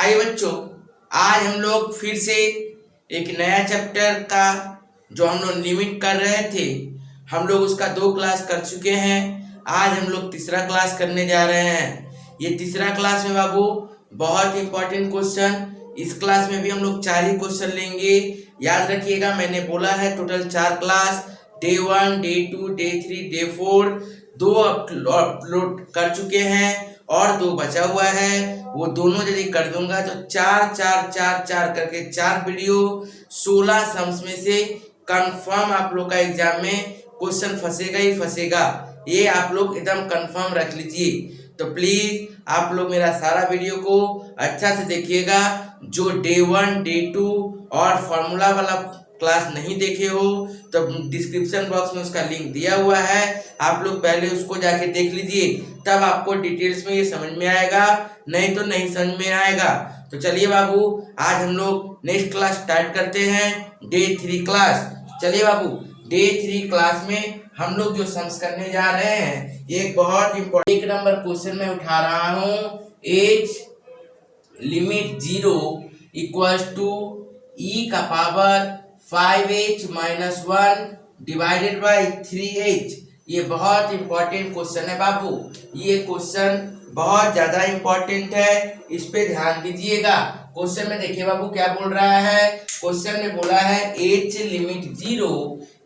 आइए बच्चों, आज हम लोग फिर से एक नया चैप्टर का जो हम लोग लिमिट कर रहे थे, हम लोग उसका 2 क्लास कर चुके हैं। आज हम लोग तीसरा क्लास करने जा रहे हैं। ये तीसरा क्लास में बाबू बहुत इंपॉर्टेंट क्वेश्चन, इस क्लास में भी हम लोग 4 ही क्वेश्चन लेंगे। याद रखिएगा, मैंने बोला है total 4 class, day 1, day 2, day 3, day 4 2 upload कर चुके हैं और 2 बचा हुआ है। वो दोनों यदि कर दूंगा तो 4 4 4 4 करके 4 वीडियो 16 सम्स में से कंफर्म आप लोग का एग्जाम में क्वेश्चन फंसेगा ही फंसेगा। ये आप लोग एकदम कंफर्म रख लीजिए। तो प्लीज आप लोग मेरा सारा वीडियो को अच्छा से देखिएगा। जो डे 1, डे 2 और फॉर्मूला वाला क्लास नहीं देखे हो तो डिस्क्रिप्शन बॉक्स में उसका लिंक दिया हुआ है, आप लोग पहले उसको जाके देख लीजिए, तब आपको डिटेल्स में ये समझ में आएगा, नहीं तो नहीं समझ में आएगा। तो चलिए बाबू, आज हम लोग नेक्स्ट क्लास स्टार्ट करते हैं, डे 3 क्लास। चलिए बाबू, डे 3 क्लास में हम लोग जो सम्स करने जा रहे हैं, एक बहुत इंपॉर्टेंट 1 नंबर क्वेश्चन में उठा रहा हूँ। एज लिमिट 0 इक्वल्स टू ई का power 5h - 1 divided by 3h। ये बहुत इंपॉर्टेंट क्वेश्चन है बाबू, ये क्वेश्चन बहुत ज्यादा इंपॉर्टेंट है, इस पे ध्यान दीजिएगा। क्वेश्चन में देखिए बाबू क्या बोल रहा है। क्वेश्चन में बोला है h लिमिट 0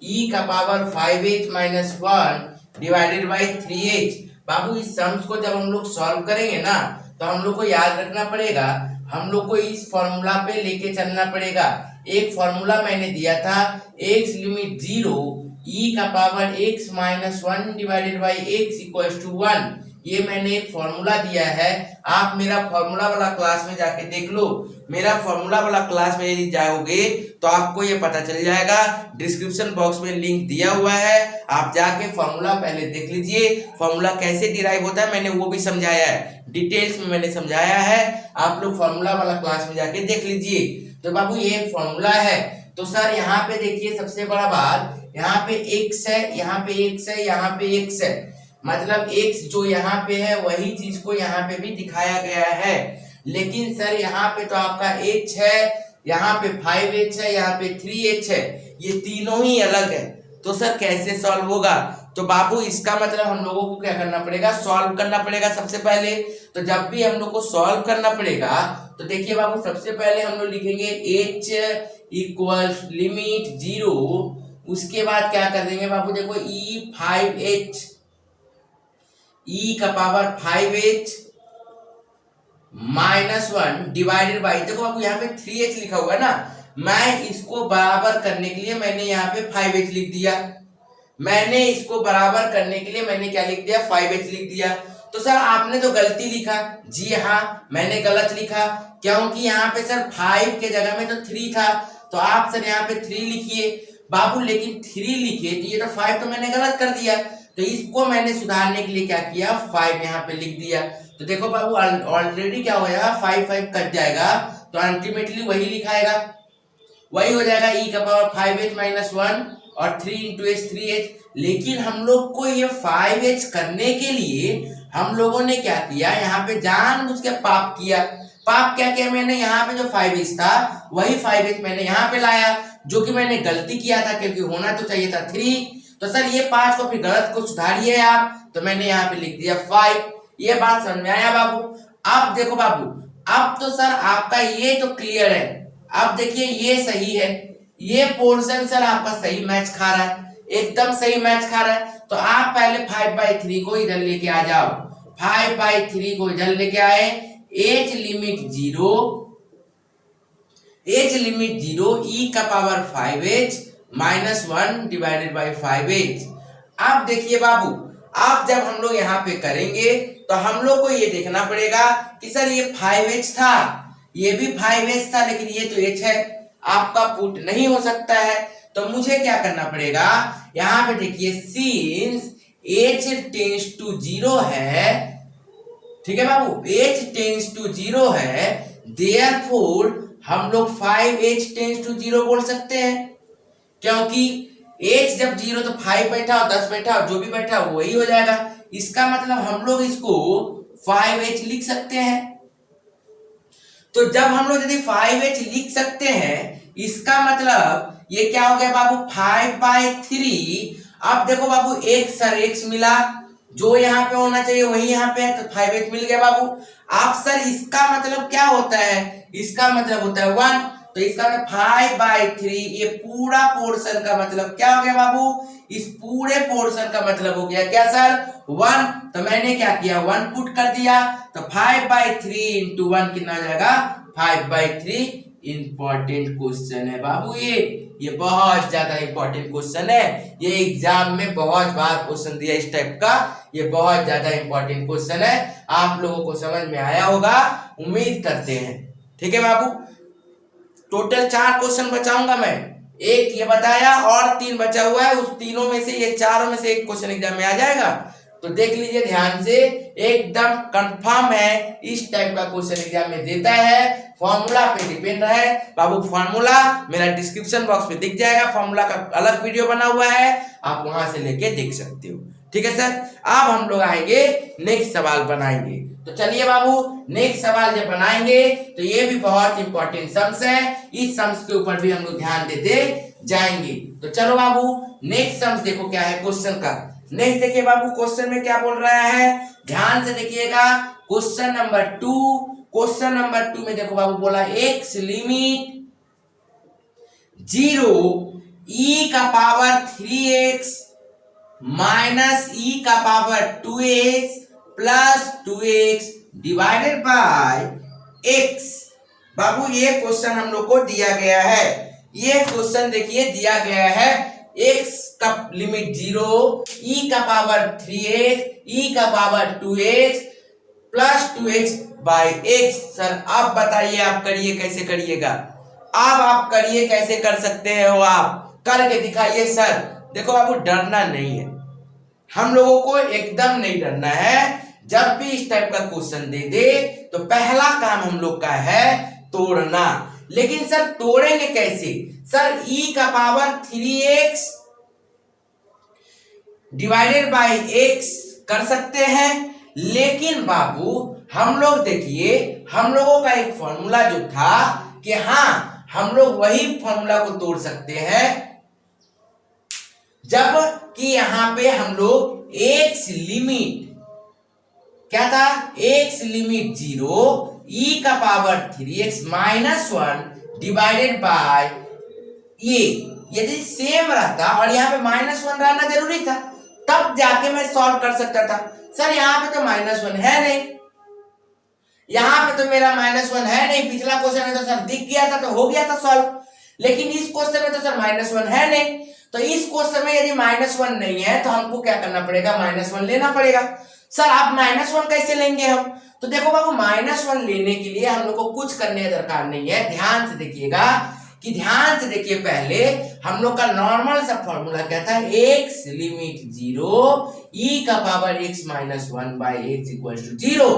e का power 5h - 1 divided by 3h। बाबू इस सम्स को जब हम लोग सॉल्व करेंगे ना, तो हम लोग को याद रखना पड़ेगा, हम लोग को इस फॉर्मूला पे लेके चलना पड़ेगा। एक फॉर्मूला मैंने दिया था, x लिमिट 0 e का power x - 1 divided by x equals to 1। ये मैंने एक फॉर्मूला दिया है। आप मेरा फॉर्मूला वाला क्लास में जाके देख लो। मेरा फॉर्मूला वाला क्लास में यदि जाओगे तो आपको ये पता चल जाएगा, डिस्क्रिप्शन बॉक्स में लिंक दिया हुआ है, आप जाके फॉर्मूला पहले देख लीजिए। फॉर्मूला कैसे डिराइव होता है मैंने वो भी समझाया है, डिटेल्स में मैंने समझाया है, आप लोग फॉर्मूला वाला क्लास में जाके देख लीजिए। तो बाबू ये फॉर्मूला है। तो सर यहाँ पे देखिए, सबसे बड़ा बात, यहाँ पे x है, यहाँ पे x है, यहाँ पे x है, मतलब x जो यहाँ पे है वही चीज को यहाँ पे भी दिखाया गया है। लेकिन सर यहाँ पे तो आपका h है, यहाँ पे 5h है, यहाँ पे 3h है, ये तीनों ही अलग है। तो सर कैसे सॉल्व होगा? तो बाबू इसका मतलब हम लोगों को क्या करना पड़ेगा, सॉल्व करना पड़ेगा सबसे पहले। तो जब भी हम लोग को सॉल्व करना पड़ेगा तो देखिए बाबू, सबसे पहले हम लोग लिखेंगे h इक्वल्स लिमिट 0, उसके बाद क्या कर देंगे बाबू, देखो e का पावर 5h - 1 डिवाइडेड बाई, देखो बाबू यहाँ पे 3h लिखा हुआ है ना, मैं इसको बराबर करने के लिए मैंने यहाँ पे 5h लिख दिया। मैंने इसको बराबर करने के लिए मैंने क्या लिख दिया, 5h लिख दिया। तो सर आपने तो गलती लिखा। जी हाँ, मैंने गलत लिखा, क्योंकि यहाँ पे सर 5 के जगह में तो 3 था, तो आप सर यहाँ पे 3 लिखिए बाबू। लेकिन 3 लिखे तो ये तो 5 तो मैंने गलत कर दिया, तो इसको मैंने सुधारने के लिए क्या किया, 5 यहाँ पे लिख दिया। तो देखो बाबू ऑलरेडी क्या हो जाएगा, 5 5 कट जाएगा, तो अल्टीमेटली वही लिखाएगा, वही हो जाएगा e का पावर 5h - 1 और 3 × h 3h। लेकिन हम लोग को ये 5h करने के लिए हम लोगों ने क्या किया, यहाँ पे जानबूझ के पाप किया। पाप क्या किया मैंने, यहाँ पे जो 5h था वही 5h मैंने यहाँ पे लाया, जो कि मैंने गलती किया था, क्योंकि होना तो चाहिए था 3। तो सर ये 5 को फिर गलत को सुधारिए आप, तो मैंने यहाँ पे लिख दिया 5। ये बात समझ में आया बाबू? अब देखो बाबू, अब तो सर आपका ये तो क्लियर है। अब देखिए ये सही है, ये पोर्शन सर आपका सही मैच खा रहा है, एकदम सही मैच खा रहा है। तो आप पहले 5/3 को इधर लेके आ जाओ, 5/3 को इधर लेके आए, h लिमिट 0 e का power 5h - 1 divided by 5h। अब देखिए बाबू, अब जब हम लोग यहाँ पे करेंगे तो हम लोग को ये देखना पड़ेगा कि सर ये 5h था, ये भी 5h था, लेकिन ये तो h है, आपका पुट नहीं हो सकता है। तो मुझे क्या करना पड़ेगा, यहाँ पे देखिए सिंस h टेंड्स टू 0 है, ठीक है बाबू, h टेंड्स टू 0 है, देयरफॉर हम लोग 5h टेंड्स टू 0 बोल सकते हैं, क्योंकि h जब 0 तो 5 बैठा और 10 बैठा और जो भी बैठा वही हो जाएगा। इसका मतलब हम लोग इसको 5h लिख सकते हैं। तो जब हम लोग यदि 5h लिख सकते हैं, इसका मतलब ये क्या हो गया बाबू 5/3। अब देखो बाबू x सर x मिला, जो यहाँ पे होना चाहिए वही यहाँ पे है, तो 5x मिल गया बाबू। आप सर इसका मतलब क्या होता है, इसका मतलब होता है 1, तो इसका मतलब 5/3, ये पूरा पोर्शन का मतलब क्या हो गया बाबू, इस पूरे पोर्शन का मतलब हो गया क्या सर 1। तो मैंने क्या किया 1 पुट कर दिया, तो 5/3 इंटू 1 कितना हो जाएगा 5/3। इंपॉर्टेंट क्वेश्चन है बाबू, ये बहुत ज्यादा इंपॉर्टेंट क्वेश्चन है, ये एग्जाम में बहुत बार क्वेश्चन दिया इस टाइप का, ये बहुत ज्यादा इंपॉर्टेंट क्वेश्चन है। आप लोगों को समझ में आया होगा, उम्मीद करते हैं। ठीक है बाबू, टोटल 4 क्वेश्चन बचाऊंगा मैं, एक ये बताया और 3 बचा हुआ है, उस तीनों में से ये चारों में से एक क्वेश्चन एग्जाम में आ जाएगा। तो देख लीजिए ध्यान से, एकदम कंफर्म है इस टाइप का क्वेश्चन एग्जाम में देता है। फॉर्मूला पे डिपेंड है बाबू, फॉर्मूला मेरा डिस्क्रिप्शन बॉक्स में दिख जाएगा, फॉर्मूला का अलग वीडियो बना हुआ है, आप वहां से लेके देख सकते हो। ठीक है सर, अब हम लोग आएंगे नेक्स्ट सवाल बनाएंगे। तो चलिए बाबू नेक्स्ट सवाल जब बनाएंगे तो ये भी बहुत इंपॉर्टेंट सम्स है, इस सम्स के ऊपर भी हम लोग ध्यान देते जाएंगे। तो चलो बाबू नेक्स्ट सम्स देखो क्या है क्वेश्चन का। नेक्स्ट देखिए बाबू क्वेश्चन में क्या बोल रहा है, ध्यान से देखिएगा। क्वेश्चन नंबर 2, क्वेश्चन नंबर 2 में देखो बाबू बोला x लिमिट 0 e का पावर 3x माइनस e का power 2x plus 2x divided by x। बाबू ये क्वेश्चन हम लोग को दिया गया है, ये क्वेश्चन देखिए दिया गया है, x का लिमिट 0 e का पावर 3x e का power 2x plus 2x by x। Sir आप बताइए, आप करिए कैसे करिएगा, अब आप करिए कैसे कर सकते हो, आप करके दिखाइए सर। देखो बाबू डरना नहीं है, हम लोगों को एकदम नहीं डरना है। जब भी इस टाइप का क्वेश्चन दे दे तो पहला काम हम लोग का है तोड़ना। लेकिन सर तोड़ेंगे कैसे, सर e का power 3x divided by x कर सकते हैं। लेकिन बाबू हम लोग देखिए, हम लोगों का एक फॉर्मूला जो था कि हाँ हम लोग वही फॉर्मूला को तोड़ सकते हैं जब कि यहां पे हम लोग x लिमिट क्या था, x लिमिट 0 e का power 3x minus 1 divided by ये, यदि सेम रहता और यहाँ पे -1 रहना जरूरी था, तब जाके मैं सॉल्व कर सकता था। सर यहाँ पे तो -1 है नहीं, यहाँ पे तो मेरा -1 है नहीं, पिछला क्वेश्चन में तो सर दिख गया था तो हो गया था सॉल्व, लेकिन इस क्वेश्चन में तो सर -1 है नहीं। तो इस क्वेश्चन में यदि -1 नहीं है तो हमको क्या करना पड़ेगा, -1 लेना पड़ेगा। सर आप -1 कैसे लेंगे हम, तो देखो बाबू -1 लेने के लिए हम लोग को कुछ करने की दरकार नहीं है। ध्यान से देखिएगा कि ध्यान से देखिए, पहले हम लोग का नॉर्मल सा फॉर्मूला क्या था, x लिमिट 0 e का power x minus 1 by x equal to 0।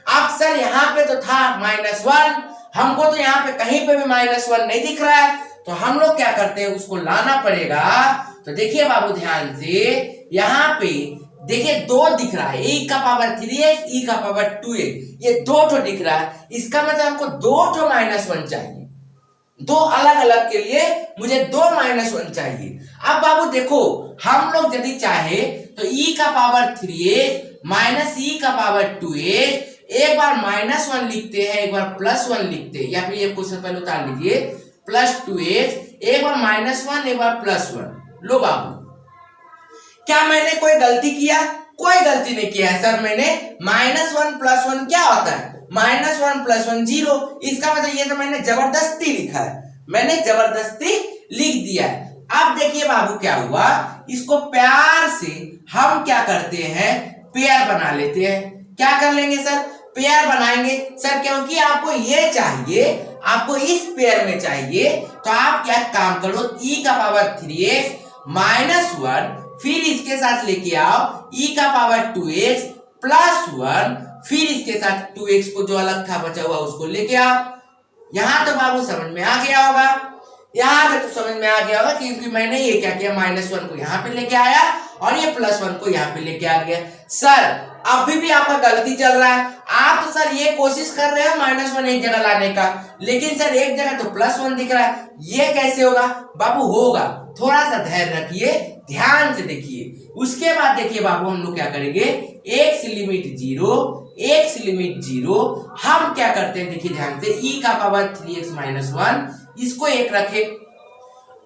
अब सर यहाँ पे तो था -1, हमको तो यहाँ पे कहीं पे भी -1 नहीं दिख रहा है, तो हम लोग क्या करते हैं उसको लाना पड़ेगा। तो देखिए बाबू ध्यान से, यहाँ पे देखिए 2 दिख रहा है, e का पावर 3x e का पावर 2x, ये 2 ठो दिख रहा है, इसका मतलब हमको 2 ठो -1 चाहिए, 2 अलग अलग के लिए मुझे 2 -1 चाहिए। अब बाबू देखो हम लोग यदि चाहे तो e का पावर 3x माइनस e का पावर 2x, एक बार -1 लिखते हैं एक बार +1 लिखते हैं, या फिर ये क्वेश्चन पहले उतार लीजिए, +2x एक बार -1 एक बार +1। लो बाबू क्या मैंने कोई गलती किया, कोई गलती नहीं किया है सर। मैंने -1 +1 क्या होता है, -1 +1 0, इसका मतलब ये तो मैंने जबरदस्ती लिखा है, मैंने जबरदस्ती लिख दिया है। अब देखिए बाबू क्या हुआ, इसको प्यार से हम क्या करते हैं, पेयर बना लेते हैं। क्या कर लेंगे सर, पेयर बनाएंगे सर, क्योंकि आपको ये चाहिए, आपको इस पेयर में चाहिए, तो आप क्या काम करो, e का पावर 3x -1 फिर इसके साथ लेके आओ e का पावर 2x +1, फिर इसके साथ 2x को जो अलग था बचा हुआ उसको लेके आओ। यहां तो बाबू समझ में आ गया होगा। यहाँ तक तो समझ में आ गया होगा क्योंकि मैंने ये क्या किया, -1 को यहाँ पे लेके आया और ये +1 को यहाँ पे लेके आ गया। सर अभी भी आपका गलती चल रहा है, आप तो सर ये कोशिश कर रहे हो -1 एक जगह लाने का, लेकिन सर एक जगह तो +1 दिख रहा है, ये कैसे होगा बाबू? होगा, थोड़ा सा धैर्य रखिए, ध्यान से देखिए। उसके बाद देखिए बाबू हम लोग क्या करेंगे, x लिमिट 0, x लिमिट 0, हम क्या करते हैं देखिए ध्यान से, e का पावर 3x - 1 इसको 1 रखे।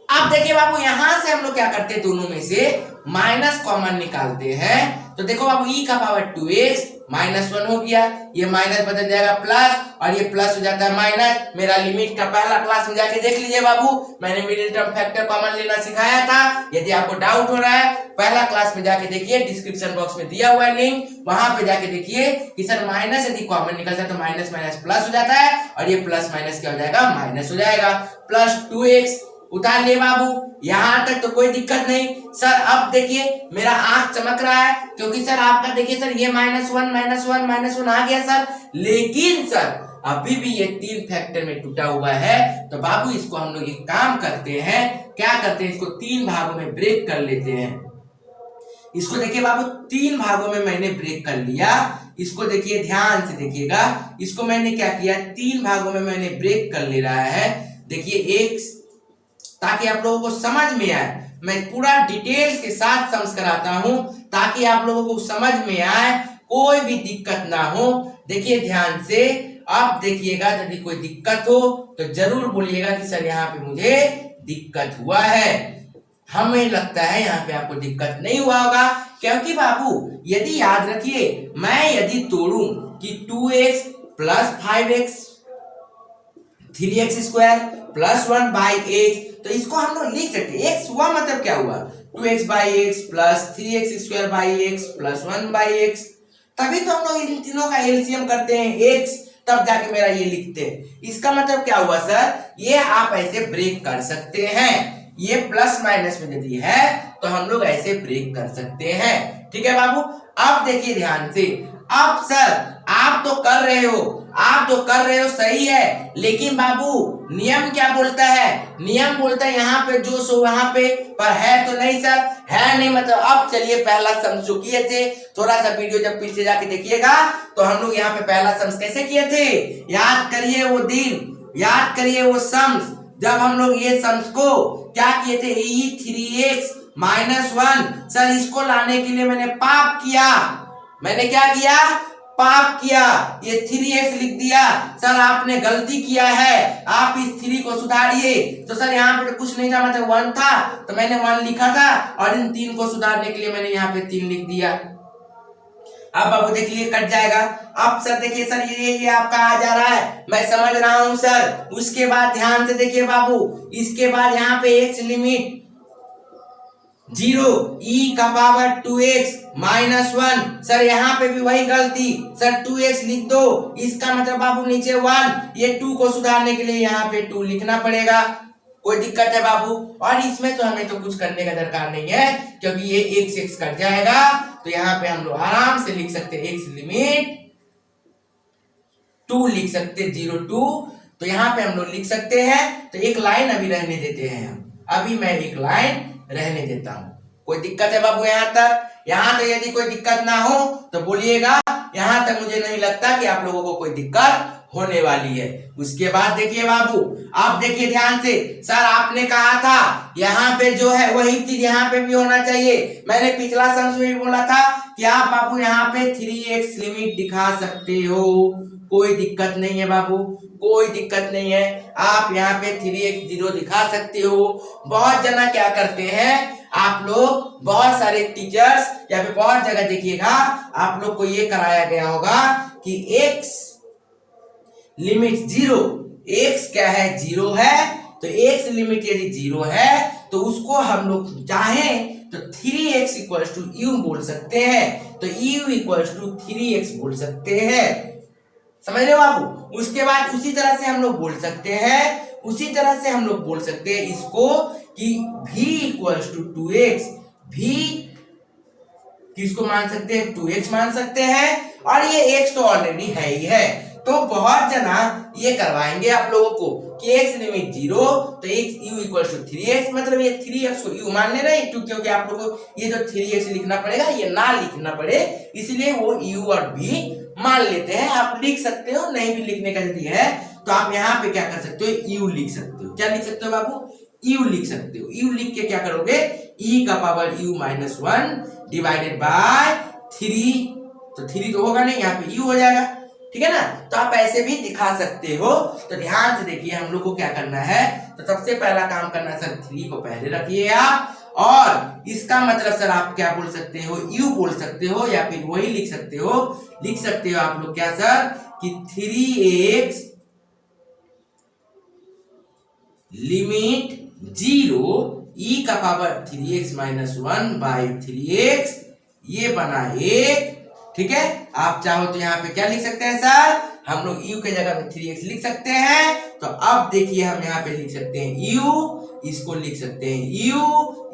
अब देखिए बाबू यहां से हम लोग क्या करते हैं, दोनों में से माइनस कॉमन निकालते हैं, तो देखो बाबू e का पावर 2x -1 हो गया, ये माइनस बदल जाएगा प्लस और ये प्लस हो जाता है माइनस। मेरा लिमिट का पहला क्लास में जाके देख लीजिए बाबू, मैंने मिडिल टर्म फैक्टर कॉमन लेना सिखाया था। यदि आपको डाउट हो रहा है पहला क्लास में जाके देखिए, डिस्क्रिप्शन बॉक्स में दिया हुआ है लिंक, वहां पे जाके देखिए कि सर माइनस यदि कॉमन निकलता है तो माइनस माइनस प्लस हो जाता है और ये प्लस माइनस क्या हो जाएगा, माइनस हो जाएगा। प्लस 2x उतार लिए बाबू, यहां तक तो कोई दिक्कत नहीं। सर अब देखिए मेरा आंख चमक रहा है क्योंकि सर आपका देखिए सर ये -1 आ गया सर, लेकिन सर अभी भी ये 3 फैक्टर में टूटा हुआ है। तो बाबू इसको हम लोग एक काम करते हैं, क्या करते हैं, इसको 3 भागों में ब्रेक कर लेते हैं। इसको देखिए बाबू 3 भागों में मैंने ब्रेक कर लिया, इसको देखिए ध्यान से देखिएगा, इसको मैंने क्या किया, 3 भागों में मैंने ब्रेक कर ले रहा है। देखिए एक, ताकि आप लोगों को समझ में आए, मैं पूरा डिटेल्स के साथ समझ कराता हूं ताकि आप लोगों को समझ में आए, कोई भी दिक्कत ना हो। देखिए ध्यान से, आप देखिएगा यदि कोई दिक्कत हो तो जरूर बोलिएगा कि सर यहाँ पे मुझे दिक्कत हुआ है। हमें लगता है यहाँ पे आपको दिक्कत नहीं हुआ होगा, क्योंकि बाबू यदि याद रखिए, मैं यदि तोड़ूं कि 2x + 5x 3x square + 1/x, तो इसको हम लोग लिख सकते हैं। x हुआ मतलब क्या हुआ, 2x/x + 3x square x + 1/x, तभी तो हम लोग इन तीनों का एलसीएम करते हैं x, तब जाके मेरा ये लिखते हैं। इसका मतलब क्या हुआ सर, ये आप ऐसे ब्रेक कर सकते हैं, ये प्लस माइनस में यदि है तो हम लोग ऐसे ब्रेक कर सकते हैं। ठीक है बाबू, अब देखिए ध्यान से, अब सर आप तो कर रहे हो सही है, लेकिन बाबू नियम क्या बोलता है, नियम बोलता है यहाँ पे जो सो वहां पे, पर है तो नहीं सर, है नहीं मतलब। अब चलिए पहला सम जो किए थे, थोड़ा सा वीडियो जब पीछे जाके देखिएगा तो हम लोग यहाँ पे पहला सम कैसे किए थे, याद करिए वो दिन, याद करिए वो सम्स, जब हम लोग ये सम्स को क्या किए थे, e3x - 1, सर इसको लाने के लिए मैंने पाप किया, मैंने क्या किया, पाप किया, ये 3x लिख दिया। सर आपने गलती किया है, आप इस 3 को सुधारिए। तो सर यहाँ पे तो कुछ नहीं था, मतलब 1 था तो मैंने 1 लिखा था और इन 3 को सुधारने के लिए मैंने यहाँ पे 3 लिख दिया। अब बाबू देख लिए कट जाएगा। अब सर देखिए सर ये आपका आ जा रहा है, मैं समझ रहा हूं सर। उसके बाद ध्यान से देखिए बाबू, इसके बाद यहाँ पे x लिमिट 0, e का पावर 2x - 1, सर यहाँ पे भी वही गलती, सर 2x लिख दो, इसका मतलब बाबू नीचे 1, ये 2 को सुधारने के लिए यहाँ पे 2 लिखना पड़ेगा। कोई दिक्कत है बाबू? और इसमें तो हमें तो कुछ करने का दरकार नहीं है, क्योंकि ये x कट जाएगा, तो यहाँ पे हम लोग आराम से लिख सकते हैं x लिमिट 2 लिख सकते हैं, 0 2, तो यहाँ पे हम लोग लिख सकते हैं। तो एक लाइन अभी रहने देते हैं हम, अभी मैं एक लाइन रहने देता हूं। कोई दिक्कत है बाबू यहाँ तक? यहाँ तक यदि कोई दिक्कत ना हो तो बोलिएगा, यहाँ तक मुझे नहीं लगता कि आप लोगों को कोई दिक्कत होने वाली है। उसके बाद देखिए बाबू, आप देखिए ध्यान से, सर आपने कहा था यहाँ पे जो है वही चीज यहाँ पे भी होना चाहिए। मैंने पिछला सम में भी बोला था कि आप बाबू यहाँ पे 3x लिमिट दिखा सकते हो, कोई दिक्कत नहीं है बाबू, कोई दिक्कत नहीं है। आप यहाँ पे 3x 0 दिखा सकते हो। बहुत जना क्या करते हैं, आप लोग बहुत सारे टीचर्स या फिर बहुत जगह देखिएगा, आप लोग को ये कराया गया होगा कि x लिमिट 0, x क्या है, 0 है, तो x लिमिट यदि 0 है तो उसको हम लोग चाहें तो 3x = u बोल सकते हैं, तो u = 3x बोल सकते हैं। समझ रहे हो बाबू? उसके बाद उसी तरह से हम लोग बोल सकते हैं, उसी तरह से हम लोग बोल सकते हैं इसको कि v = 2x, v किसको मान सकते हैं, 2x मान सकते हैं, और ये x तो ऑलरेडी है ही है, तो बहुत जना ये करवाएंगे आप लोगों को कि x लिमिट 0 तो x u equal to 3x, मतलब ये 3x को u मान ले रहे हैं क्योंकि आप लोगों को ये जो 3x लिखना पड़ेगा ये ना लिखना पड़े, इसलिए वो u और v मान लेते हैं। आप लिख सकते हो, नहीं भी लिखने का यदि है तो आप यहाँ पे क्या कर सकते हो, u लिख सकते हो। क्या लिख सकते हो बाबू, u लिख सकते हो। u लिख के क्या करोगे, e का power u minus 1 divided by 3, तो 3 तो होगा नहीं, यहाँ पे u हो जाएगा, ठीक है ना। तो आप ऐसे भी दिखा सकते हो। तो ध्यान से देखिए हम लोग को क्या करना है, तो सबसे पहला काम करना है सर 3 को पहले रखिए आप, और इसका मतलब सर आप क्या बोल सकते हो, u बोल सकते हो, या फिर वही लिख सकते हो आप लोग क्या सर कि 3x लिमिट 0 e का power 3x minus 1 by 3x, ये बना 1, ठीक है। आप चाहो तो यहाँ पे क्या लिख सकते हैं सर, हम लोग u के जगह में 3x लिख सकते हैं। तो अब देखिए हम यहाँ पे लिख सकते हैं u, इसको लिख सकते हैं u,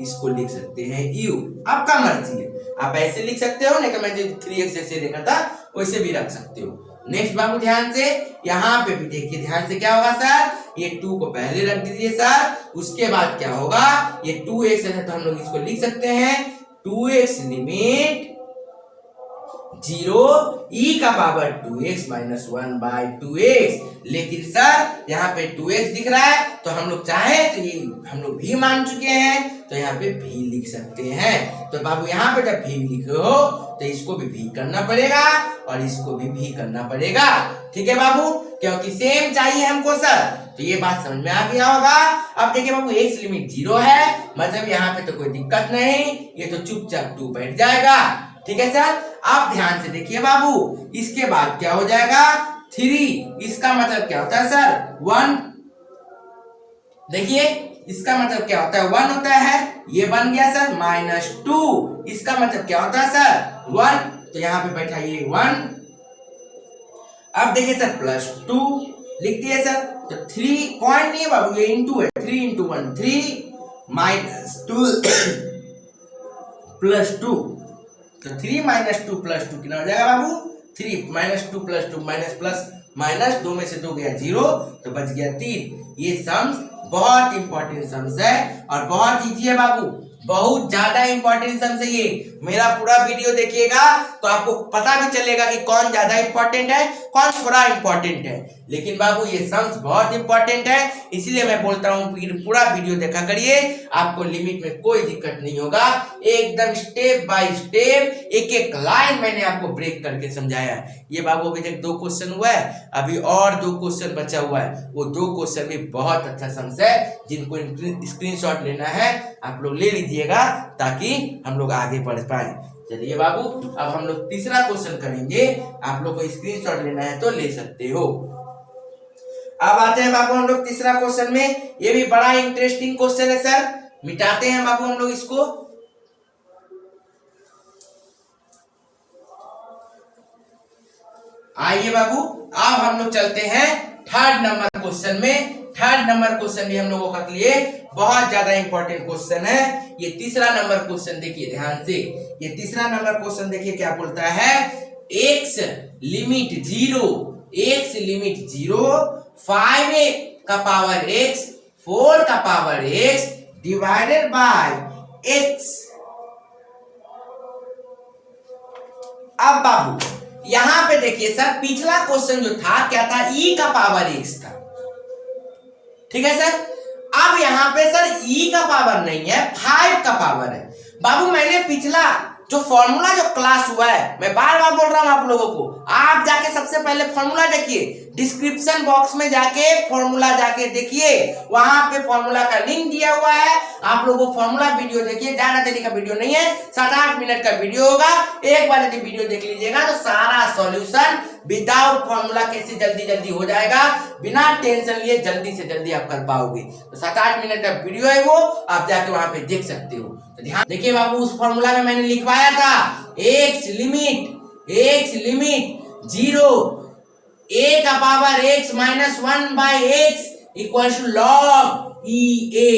इसको लिख सकते हैं u, आपका मर्जी है। आप ऐसे लिख सकते हो, नहीं तो मैं जो 3x जैसे लिखा था वैसे भी रख सकते हो। नेक्स्ट बाबू ध्यान से यहाँ पे भी देखिए, ध्यान से क्या होगा सर, ये 2 को पहले रख दीजिए सर, उसके बाद क्या होगा, ये 2x है तो हम लोग इसको लिख सकते हैं 2x लिमिट 0 e का power 2x minus 1 by 2x। लेकिन सर यहाँ पे 2x दिख रहा है तो हम लोग चाहे तो ये हम लोग भी मान चुके हैं, तो यहाँ पे भी लिख सकते हैं। तो बाबू यहाँ पे जब भी लिखो तो इसको भी करना पड़ेगा और इसको भी करना पड़ेगा, ठीक है बाबू, क्योंकि सेम चाहिए हमको सर। तो ये बात समझ में आ गया होगा। अब देखिए बाबू x लिमिट 0 है, मतलब यहाँ पे तो कोई दिक्कत नहीं, ये तो चुपचाप 2 बैठ जाएगा, ठीक है सर। आप ध्यान से देखिए बाबू, इसके बाद क्या हो जाएगा 3, इसका मतलब क्या होता है सर 1, देखिए इसका मतलब क्या होता है 1 होता है, ये बन गया सर माइनस 2, इसका मतलब क्या होता है सर 1, तो यहाँ पे बैठाइए 1। अब देखिए सर प्लस 2 लिख दिए सर, तो 3 पॉइंट नहीं है बाबू, ये इंटू है, 3 इंटू 1 3 माइनस 2 प्लस 2, तो 3 माइनस 2 प्लस 2 कितना हो जाएगा बाबू, 3 minus 2 plus 2 minus plus minus 2 में से 2 गया 0, तो बच गया 3। ये सम्स बहुत इंपॉर्टेंट सम्स है और बहुत इजी है बाबू, बहुत ज्यादा इंपॉर्टेंट सम्स है ये। मेरा पूरा वीडियो देखिएगा तो आपको पता भी चलेगा कि कौन ज्यादा इंपॉर्टेंट है, कौन थोड़ा इंपॉर्टेंट है। लेकिन बाबू ये सम्स बहुत इंपॉर्टेंट है, इसलिए मैं बोलता हूँ पूरा वीडियो देखा करिए, आपको लिमिट में कोई दिक्कत नहीं होगा। एकदम स्टेप बाय स्टेप एक एक लाइन मैंने आपको ब्रेक करके समझाया है। ये बाबू अभी तक 2 क्वेश्चन हुआ है, अभी और 2 क्वेश्चन बचा हुआ है, वो 2 क्वेश्चन भी बहुत अच्छा सम्स है। जिनको स्क्रीनशॉट लेना है आप लोग ले लीजिएगा ताकि हम लोग आगे बढ़ पाए। चलिए बाबू अब हम लोग तीसरा क्वेश्चन करेंगे, आप लोग को स्क्रीनशॉट लेना है तो ले सकते हो। अब आते हैं बाबू हम लोग तीसरा क्वेश्चन में, ये भी बड़ा इंटरेस्टिंग क्वेश्चन है सर, मिटाते हैं बाबू हम लोग इसको। आइए बाबू अब हम लोग चलते हैं थर्ड नंबर क्वेश्चन में। थर्ड नंबर क्वेश्चन भी हम लोगों का लिए बहुत ज्यादा इंपॉर्टेंट क्वेश्चन है। ये तीसरा नंबर क्वेश्चन देखिए ध्यान से, ये तीसरा नंबर क्वेश्चन देखिए क्या बोलता है, x लिमिट 0, x लिमिट 0 5 का पावर x 4 का power x divided by x। अब बाबू यहां पे देखिए सर, पिछला क्वेश्चन जो था क्या था, e का पावर x था, ठीक है सर। अब यहां पे सर e का पावर नहीं है, 5 का पावर है। बाबू मैंने पिछला जो फॉर्मूला जो क्लास हुआ है, मैं बार बार बोल रहा हूं आप लोगों को, आप जाके सबसे पहले फॉर्मूला देखिए, डिस्क्रिप्शन बॉक्स में जाके फॉर्मूला जाके देखिए, वहां पे फॉर्मूला का लिंक दिया हुआ है। आप लोगों को फॉर्मूला वीडियो देखिए, ज्यादा देरी का वीडियो नहीं है, 7-8 मिनट का वीडियो होगा। एक बार यदि वीडियो देख लीजिएगा तो सारा सॉल्यूशन विदाउट फॉर्मूला कैसे जल्दी जल्दी हो जाएगा, बिना टेंशन लिए जल्दी से जल्दी आप कर पाओगे। तो 7-8 मिनट का वीडियो है वो, आप जाके वहां पे देख सकते हो। तो ध्यान देखिए बाबू, उस फॉर्मूला में मैंने लिखवाया था x लिमिट 0 a का power x minus 1 by x equal to log e a।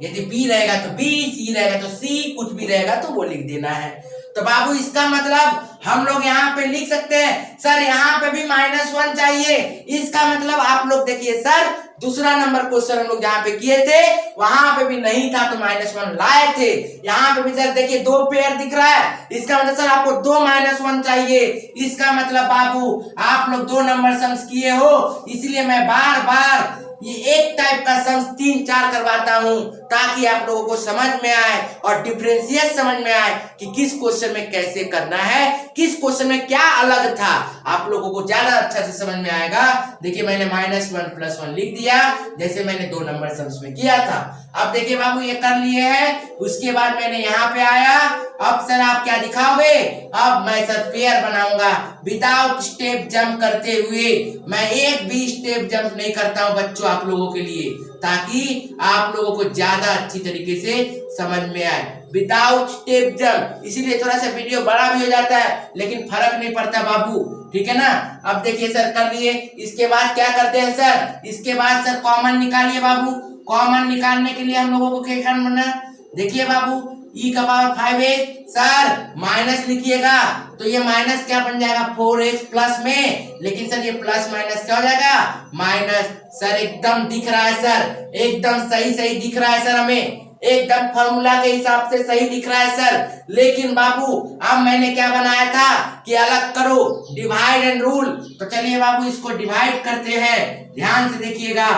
यदि b रहेगा तो b, c रहेगा तो c, कुछ भी रहेगा तो वो लिख देना है। तो बाबू इसका मतलब हम लोग यहाँ पे लिख सकते हैं सर यहाँ पे भी -1 चाहिए। इसका मतलब आप लोग देखिए सर दूसरा नंबर क्वेश्चन हम लोग जहाँ पे किए थे वहां पे भी नहीं था तो -1 लाए थे। यहाँ पे भी सर देखिए 2 पेयर दिख रहा है, इसका मतलब सर आपको 2 -1 चाहिए। इसका मतलब बाबू आप लोग 2 नंबर सम्स किए हो, इसलिए मैं बार बार ये एक टाइप का सम्स 3-4 करवाता हूं ताकि आप लोगों को समझ में आए और डिफरेंशिएट समझ में आए कि किस क्वेश्चन में कैसे करना है, किस क्वेश्चन में क्या अलग था, आप लोगों को ज्यादा अच्छा से समझ में आएगा। देखिए मैंने -1 + 1 लिख दिया जैसे मैंने 2 नंबर सम्स में किया था। अब देखिए बाबू ये कर लिए हैं, उसके बाद मैंने यहाँ पे आया। अब सर आप क्या दिखाओगे, अब मैं सर पेयर बनाऊंगा विदाउट स्टेप जंप करते हुए। मैं एक भी स्टेप जंप नहीं करता हूं बच्चों आप लोगों के लिए, ताकि आप लोगों को ज्यादा अच्छी तरीके से समझ में आए। विदाउट स्टेप जंप, इसीलिए थोड़ा सा वीडियो बड़ा भी हो जाता है लेकिन फर्क नहीं पड़ता बाबू, ठीक है ना। अब देखिए सर कर लिए, इसके बाद क्या करते हैं सर, इसके बाद सर कॉमन निकालिए बाबू। कॉमन निकालने के लिए हम लोगों को क्या करना है, देखिए बाबू e का पावर 5x, सर माइनस लिखिएगा तो ये माइनस क्या बन जाएगा 4x प्लस में, लेकिन सर ये प्लस माइनस क्या हो जाएगा माइनस। सर एकदम दिख रहा है सर, एकदम सही दिख रहा है सर, हमें एकदम फॉर्मूला के हिसाब से सही दिख रहा है सर। लेकिन बाबू अब मैंने क्या बनाया था कि अलग करो, डिवाइड एंड रूल। तो चलिए बाबू इसको डिवाइड करते हैं, ध्यान से देखिएगा।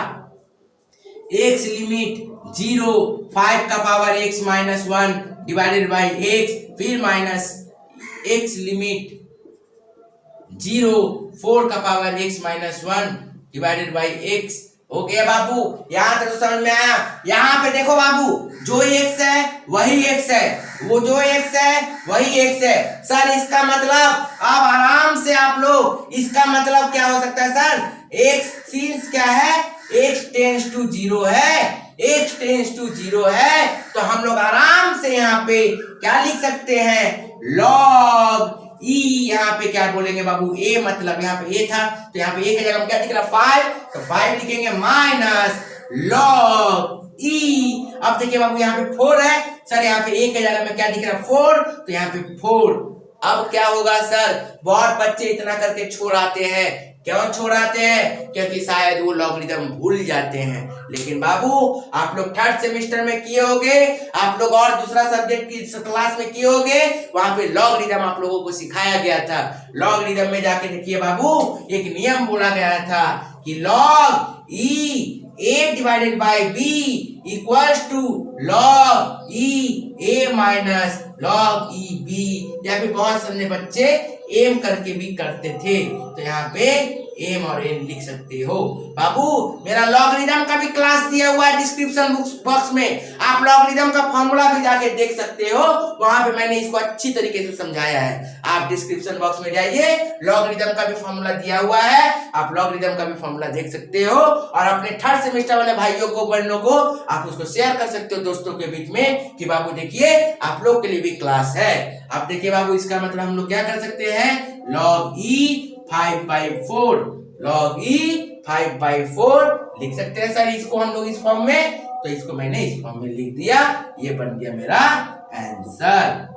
x लिमिट 0 5 का power x -1 divided by x, फिर माइनस x लिमिट 0 4 का power x -1 divided by x। हो गया बाबू, यहाँ तक तो समझ में आया। यहाँ पे देखो बाबू जो x है वही x है, वो जो x है वही x है। सर इसका मतलब अब आराम से आप लोग, इसका मतलब क्या हो सकता है सर, x सिंस क्या है x टेंस टू 0 है, x टेंस टू 0 है, तो हम लोग आराम से यहाँ पे क्या लिख सकते हैं log e। यहाँ पे क्या बोलेंगे बाबू a, मतलब यहाँ पे a था तो यहाँ पे a की जगह हम क्या दिख रहा 5, तो 5 लिखेंगे माइनस log e। अब देखिए बाबू यहाँ पे 4 है सर, यहाँ पे a की जगह में क्या दिख रहा 4, तो यहाँ पे 4। अब क्या होगा सर, बहुत बच्चे इतना करके छोड़ आते हैं, क्यों छोड़ आते हैं, क्योंकि शायद वो लॉगरिथम भूल जाते हैं। लेकिन बाबू आप लोग 3rd सेमेस्टर में किए होंगे, आप लोग और दूसरा सब्जेक्ट की क्लास में किए होंगे, वहां पे लॉगरिथम आप लोगों को सिखाया गया था। लॉगरिथम में जाके देखिए बाबू एक नियम बोला गया था कि log e a divided by b equals to log e a minus log e b। यहाँ पे बहुत सारे बच्चे एम करके भी करते थे, तो यहाँ पे एम और एन लिख सकते हो। बाबू मेरा लॉगरिथम का भी क्लास दिया हुआ है डिस्क्रिप्शन बॉक्स में, आप लॉगरिथम का फॉर्मूला भी जाके देख सकते हो, वहां पे मैंने इसको अच्छी तरीके से समझाया है। आप डिस्क्रिप्शन बॉक्स में जाइए, लॉगरिथम का भी फॉर्मूला दिया हुआ है, आप लॉगरिथम का भी फॉर्मूला देख सकते हो और अपने 3rd सेमेस्टर वाले भाइयों को बहनों को आप उसको शेयर कर सकते हो दोस्तों के बीच में कि बाबू देखिए आप लोग के लिए भी क्लास है। अब देखिए बाबू इसका मतलब हम लोग क्या कर सकते हैं, log e 5/4, log e 5/4 लिख सकते हैं सर इसको हम लोग इस फॉर्म में, तो इसको मैंने इस फॉर्म में लिख दिया, ये बन गया मेरा आंसर।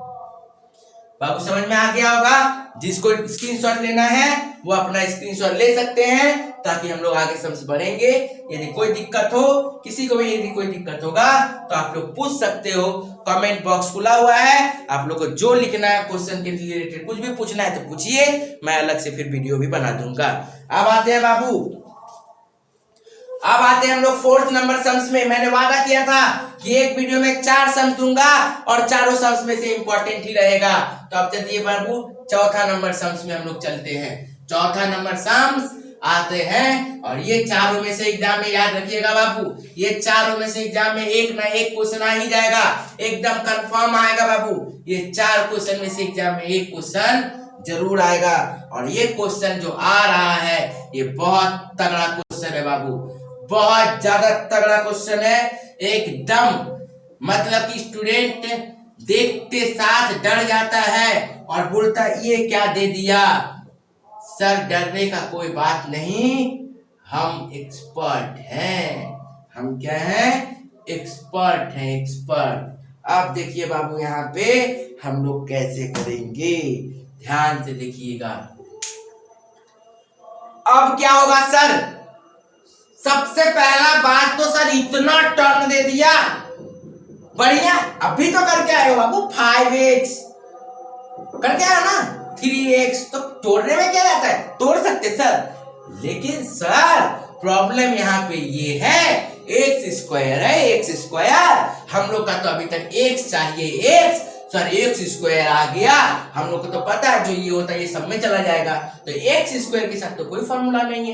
बाबू समझ में आ गया होगा, जिसको स्क्रीनशॉट लेना है वो अपना स्क्रीनशॉट ले सकते हैं ताकि हम लोग आगे समझ बढ़ेंगे। यदि कोई दिक्कत हो, किसी को भी यदि कोई दिक्कत होगा तो आप लोग पूछ सकते हो, कमेंट बॉक्स खुला हुआ है, आप लोग को जो लिखना है क्वेश्चन के रिलेटेड कुछ भी पूछना है तो पूछिए, मैं अलग से फिर वीडियो भी बना दूंगा। अब आते हैं बाबू, अब आते हैं हम लोग 4th नंबर सम्स में। मैंने वादा किया था कि एक वीडियो में 4 सम्स दूंगा और चारों सम्स में से इंपॉर्टेंट ही रहेगा। तो अब चलिए बाबू 4था नंबर सम्स में हम लोग चलते हैं। 4था नंबर सम्स आते हैं और ये चारों में से एग्जाम में याद रखिएगा बाबू, ये चारों में से एग्जाम में एक ना एक क्वेश्चन आ ही जाएगा, एकदम कंफर्म आएगा बाबू। ये 4 क्वेश्चन में से एग्जाम में एक क्वेश्चन जरूर आएगा और ये क्वेश्चन जो आ रहा है ये बहुत तगड़ा क्वेश्चन है बाबू, बहुत ज्यादा तगड़ा क्वेश्चन है एकदम, मतलब कि स्टूडेंट देखते साथ डर जाता है और बोलता ये क्या दे दिया। सर डरने का कोई बात नहीं, हम एक्सपर्ट हैं, हम क्या हैं एक्सपर्ट हैं, एक्सपर्ट। अब देखिए बाबू यहाँ पे हम लोग कैसे करेंगे, ध्यान से देखिएगा। अब क्या होगा सर, सबसे पहला बात तो सर इतना टर्म दे दिया, बढ़िया। अभी तो करके आए हो बाबू 5x करके आया ना, 3x, तो तोड़ने में क्या जाता है, तोड़ सकते सर। लेकिन सर प्रॉब्लम यहाँ पे ये है, एक्स स्क्वायर है, एक्स स्क्वायर हम लोग का तो अभी तक x चाहिए, x सर एक्स स्क्वायर आ गया, हम लोग को तो पता है जो ये होता है ये सब में चला जाएगा, तो एक्स स्क्वायर के साथ तो कोई फॉर्मूला नहीं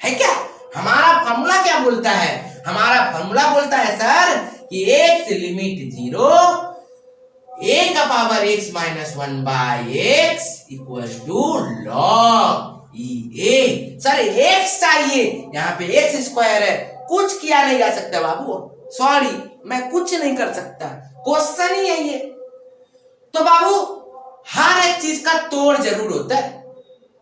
है क्या? हमारा फॉर्मूला क्या बोलता है, हमारा फॉर्मूला बोलता है सर कि x लिमिट 0 a का power x minus 1 by x equal to log e a. Sir x चाहिए, यहाँ पे x स्क्वायर है, कुछ किया नहीं जा सकता बाबू, सॉरी मैं कुछ नहीं कर सकता, क्वेश्चन ही है ये। तो बाबू हर एक चीज का तोड़ जरूर होता है,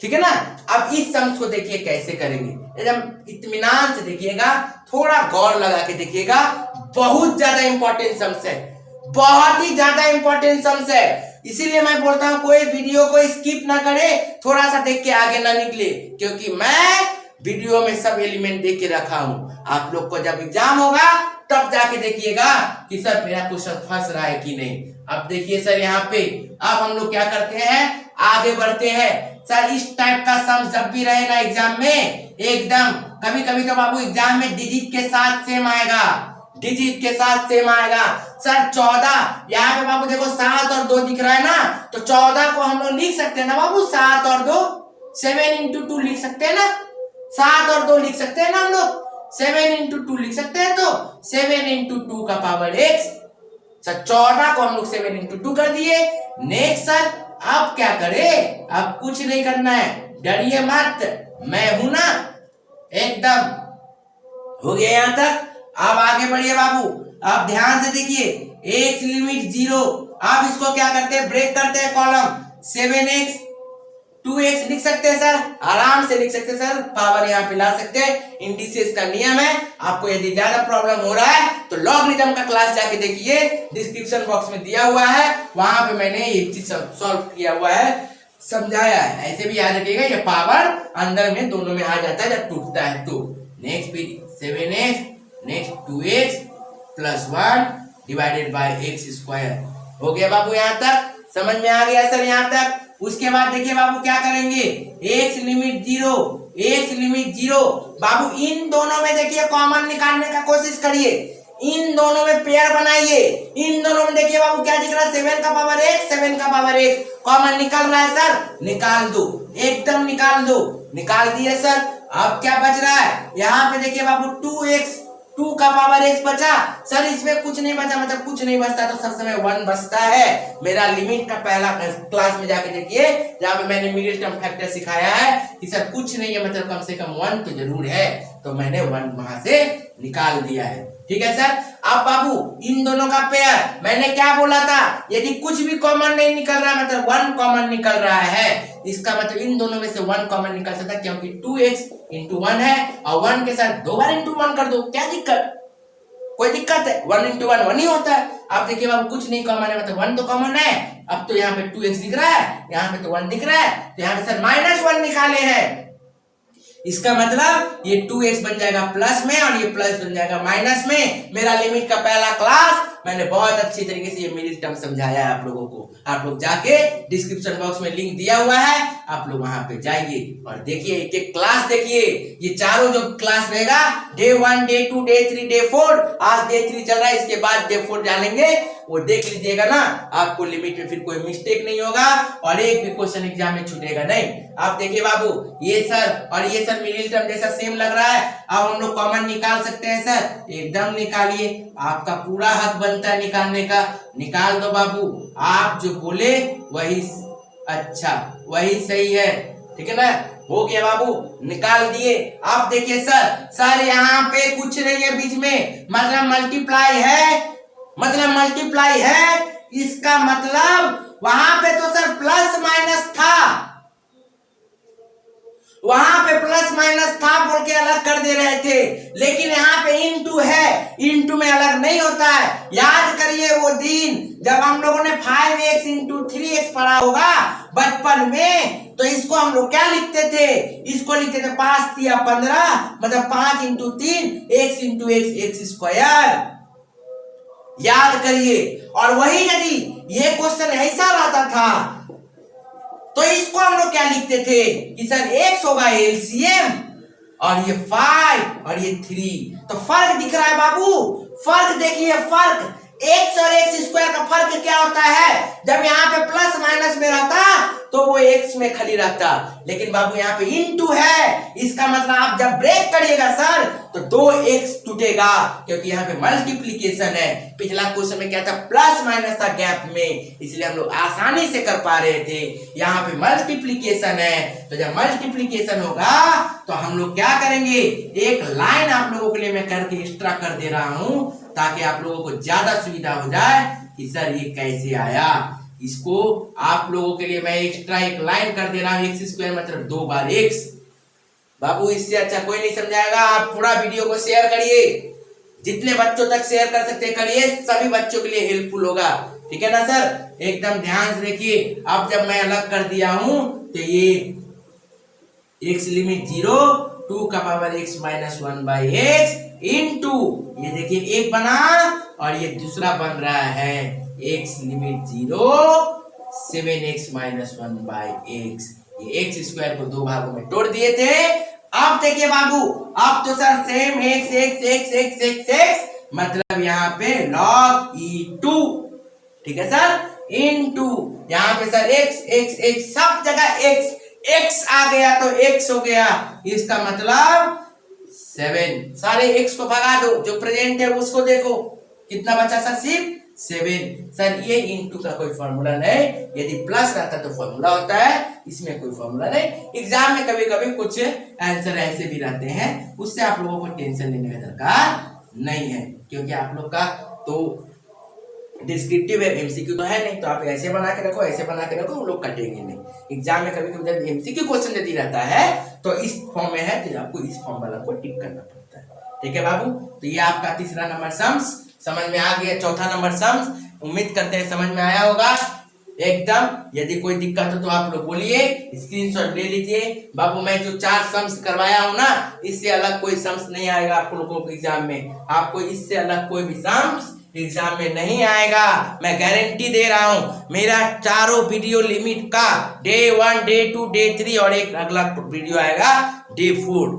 ठीक है ना। अब इस सम्स को देखिए कैसे करेंगे, एकदम इत्मीनान से देखिएगा, थोड़ा गौर लगा के देखिएगा, बहुत ज्यादा इंपॉर्टेंट सम्स है, बहुत ही ज्यादा इंपॉर्टेंट सम्स है। इसीलिए मैं बोलता हूं कोई वीडियो को स्किप ना करे, थोड़ा सा देख के आगे ना निकले, क्योंकि मैं वीडियो में सब एलिमेंट देख के रखा हूं। आप लोग को जब एग्जाम होगा तब जाके देखिएगा कि सर मेरा क्वेश्चन फंस रहा है कि नहीं। अब देखिए सर यहाँ पे, अब हम लोग क्या करते हैं, आगे बढ़ते हैं। सर इस टाइप का सम जब भी रहे ना एग्जाम में, एकदम कभी कभी तो बाबू एग्जाम में डिजिट के साथ सेम आएगा, डिजिट के साथ सेम आएगा। सर 14, यहाँ पे बाबू देखो 7 और 2 दिख रहा है ना, तो 14 को हम लोग लिख सकते हैं ना बाबू, 7 और 2 7 इंटू 2 लिख सकते हैं ना, 7 और 2 लिख सकते हैं ना हम लोग, 7 इंटू 2 लिख सकते हैं, तो 7 इंटू 2 का पावर x। सर 14 को हम लोग 7 इंटू 2 कर दिए। नेक्स्ट सर अब क्या करें, अब कुछ नहीं करना है, डरिए मत, मैं हूं ना, एकदम हो गया यहां तक। अब आगे बढ़िए बाबू, अब ध्यान से देखिए, x लिमिट 0, अब इसको क्या करते हैं, ब्रेक करते हैं कॉलम, 7x 2x लिख सकते हैं सर, आराम से लिख सकते हैं सर, पावर यहाँ पे ला सकते हैं, इंडिसेस का नियम है। आपको यदि ज्यादा प्रॉब्लम हो रहा है तो लॉगरिथम का क्लास जाके देखिए, डिस्क्रिप्शन बॉक्स में दिया हुआ है, वहां पे मैंने एक चीज सॉल्व किया हुआ है, समझाया है। ऐसे भी याद रखिएगा, ये पावर अंदर में दोनों में आ जाता है जब टूटता है तो। नेक्स्ट भी 7x, next 2x plus 1 divided by x square. हो गया बाबू, यहाँ तक समझ में आ गया सर यहाँ तक। उसके बाद देखिए बाबू क्या करेंगे, x लिमिट 0, x लिमिट 0, बाबू इन दोनों में देखिए कॉमन निकालने का कोशिश करिए, इन दोनों में पेयर बनाइए, इन दोनों में देखिए बाबू क्या दिख रहा है, 7 का पावर x, 7 का पावर x, कॉमन निकल रहा है सर, निकाल दो, एकदम निकाल दो, निकाल दिए सर। अब क्या बच रहा है, यहाँ पे देखिए बाबू 2x, 2 का पावर x बचा सर, इसमें कुछ नहीं बचा, मतलब कुछ नहीं बचता तो सब समय 1 बचता है। मेरा लिमिट का पहला क्लास में जाके देखिए, जहाँ पे मैंने मिडिल टर्म फैक्टर सिखाया है कि सर कुछ नहीं है, मतलब कम से कम 1 तो जरूर है, तो मैंने 1 वहां से निकाल दिया है, ठीक है सर। अब बाबू इन दोनों का पेयर, मैंने क्या बोला था, यदि कुछ भी कॉमन नहीं निकल रहा मतलब 1 कॉमन निकल रहा है, इसका मतलब इन दोनों में से 1 कॉमन निकल सकता है, क्योंकि 2x इंटू 1 है और 1 के साथ 2 बार इंटू 1 कर दो, क्या दिक्कत, कोई दिक्कत है, 1 इंटू 1 1 ही होता है। अब देखिए बाबू कुछ नहीं कॉमन है, मतलब 1 तो कॉमन है। अब तो यहाँ पे 2x दिख रहा है, यहाँ पे तो 1 दिख रहा है, तो यहाँ पे सर -1 निकाले हैं, इसका मतलब ये 2x बन जाएगा प्लस में और ये प्लस बन जाएगा माइनस में। मेरा लिमिट का पहला क्लास मैंने बहुत अच्छी तरीके से ये मिडिल टर्म समझाया है आप लोगों को, आप लोग जाके डिस्क्रिप्शन बॉक्स में लिंक दिया हुआ है, आप लोग वहां पे जाइए और देखिए, एक एक क्लास देखिए, ये चारों जो क्लास रहेगा, डे 1, डे 2, डे 3, डे 4, आज डे 3 चल रहा है, इसके बाद डे 4 डालेंगे, वो देख लीजिएगा ना, आपको लिमिट में फिर कोई मिस्टेक नहीं होगा और एक भी क्वेश्चन एग्जाम में छूटेगा नहीं। आप देखिए बाबू, ये सर और ये सर मिडिल टर्म जैसा सेम लग रहा है, अब हम लोग कॉमन निकाल सकते हैं सर, एकदम निकालिए, आपका पूरा हक बनता है निकालने का, निकाल दो बाबू, आप जो बोले वही अच्छा, वही सही है, ठीक है ना। हो गया बाबू, निकाल दिए। अब देखिए सर यहाँ पे कुछ नहीं है बीच में, मतलब मल्टीप्लाई है, मतलब मल्टीप्लाई है, इसका मतलब वहां पे तो सर प्लस माइनस था, वहां पे प्लस माइनस था बोल के अलग कर कर दे रहे थे, लेकिन यहाँ पे इनटू है, इनटू में अलग नहीं होता है। याद करिए वो दिन जब हम लोगों ने 5x इंटू 3x पढ़ा होगा बचपन में, तो इसको हम लोग क्या लिखते थे, इसको लिखते थे 5 तिया 15, मतलब 5 into 3 x into x square. याद करिए। और वही यदि ये क्वेश्चन ऐसा रहता था तो इसको हम लोग क्या लिखते थे कि सर x होगा एलसीएम और ये 5 और ये 3। तो फर्क दिख रहा है बाबू, फर्क देखिए, फर्क x और x स्क्वायर का फर्क क्या होता है। जब यहाँ पे प्लस माइनस में रहता तो वो x में खाली रहता, लेकिन बाबू यहाँ पे इनटू है, इसका मतलब आप जब ब्रेक करिएगा सर तो 2x टूटेगा, क्योंकि यहाँ पे मल्टीप्लीकेशन है। पिछला क्वेश्चन में क्या था, प्लस माइनस था गैप में, इसलिए हम लोग आसानी से कर पा रहे थे। यहाँ पे मल्टीप्लीकेशन है, तो जब मल्टीप्लीकेशन होगा तो हम लोग क्या करेंगे, एक लाइन आप लोगों के लिए मैं करके एक्स्ट्रा कर दे रहा हूं ताकि आप लोगों को ज्यादा सुविधा हो जाए कि सर ये कैसे आया। इसको आप लोगों के लिए मैं एक्स्ट्रा एक लाइन कर दे रहा हूं, x स्क्वायर मतलब 2 बार x। बाबू इससे अच्छा कोई नहीं समझाएगा। आप पूरा वीडियो को शेयर करिए, जितने बच्चों तक शेयर कर सकते करिए, सभी बच्चों के लिए हेल्पफुल होगा। ठीक है ना सर, एकदम ध्यान से देखिए। अब जब मैं अलग कर दिया हूं तो ये x लिमिट 0 2 का power x minus 1 by x into, ये देखिए एक बना और ये दूसरा बन रहा है x limit 0 7x minus 1 by x। ये x स्क्वायर को 2 भागों में तोड़ दिए थे। अब देखिए बाबू, अब तो sir same x x x x x x मतलब यहाँ पे log e2, ठीक है सर, इनटू यहाँ पे सर x x x सब जगह x x आ गया तो x हो गया, इसका मतलब 7। सारे x को भगा दो, जो प्रेजेंट है उसको देखो कितना बचा सर, सिर्फ 7। सर ये इनटू का कोई फॉर्मूला नहीं, यदि प्लस रहता तो फॉर्मूला होता है, इसमें कोई फॉर्मूला नहीं। एग्जाम में कभी कभी कुछ आंसर ऐसे भी रहते हैं, उससे आप लोगों को टेंशन लेने का दरकार नहीं है, क्योंकि आप लोग का तो डिस्क्रिप्टिव है, एमसीक्यू तो है नहीं। तो आप ऐसे बना के रखो, ऐसे बना के रखो, हम लोग कटेंगे नहीं। एग्जाम में कभी कभी जब एमसीक्यू क्वेश्चन यदि रहता है तो इस फॉर्म में है तो आपको इस फॉर्म वाला को टिक करना पड़ता है। ठीक है बाबू, तो ये आपका तीसरा नंबर सम्स समझ में आ गया। चौथा नंबर सम्स उम्मीद करते हैं समझ में आया होगा एकदम। यदि कोई दिक्कत हो तो आप लोग बोलिए, स्क्रीनशॉट ले लीजिए। बाबू मैं जो 4 सम्स करवाया हूं ना, इससे अलग कोई सम्स नहीं आएगा आप लोगों को एग्जाम में। आपको इससे अलग कोई भी सम्स एग्जाम में नहीं आएगा, मैं गारंटी दे रहा हूं। मेरा चारों वीडियो लिमिट का डे 1 डे 2 डे 3 और एक अगला वीडियो आएगा डे 4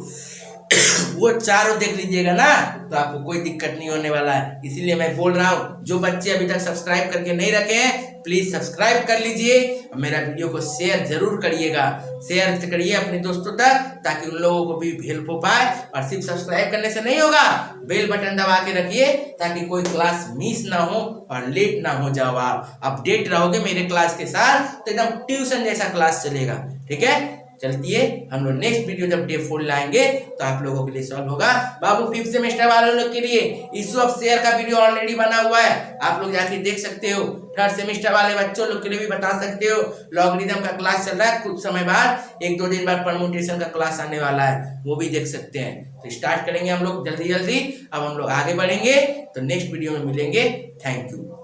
वो चारों देख लीजिएगा ना, तो आपको कोई दिक्कत नहीं होने वाला है। इसीलिए मैं बोल रहा हूँ, जो बच्चे अभी तक सब्सक्राइब करके नहीं रखे हैं प्लीज सब्सक्राइब कर लीजिए, मेरा वीडियो को शेयर जरूर करिएगा, शेयर करिए अपने दोस्तों तक, ताकि उन लोगों को भी हेल्प हो पाए। और सिर्फ सब्सक्राइब करने से नहीं होगा, बेल बटन दबा के रखिए ताकि कोई क्लास मिस ना हो और लेट ना हो जाओ। आप अपडेट रहोगे मेरे क्लास के साथ तो एकदम ट्यूशन जैसा क्लास चलेगा। ठीक है, चलती है, हम लोग नेक्स्ट वीडियो जब डे 4 लाएंगे तो आप लोगों के लिए सॉल्व होगा। बाबू 5th सेमेस्टर वाले लोग के लिए इशू ऑफ शेयर का वीडियो ऑलरेडी बना हुआ है, आप लोग जाके देख सकते हो। 3rd सेमेस्टर वाले बच्चों लोग के लिए भी बता सकते हो, लॉगरिथम का क्लास चल रहा है, कुछ समय बाद 1-2 दिन बाद परमुटेशन का क्लास आने वाला है, वो भी देख सकते हैं। तो स्टार्ट करेंगे हम लोग जल्दी जल्दी। अब हम लोग आगे बढ़ेंगे तो नेक्स्ट वीडियो में मिलेंगे। Thank you.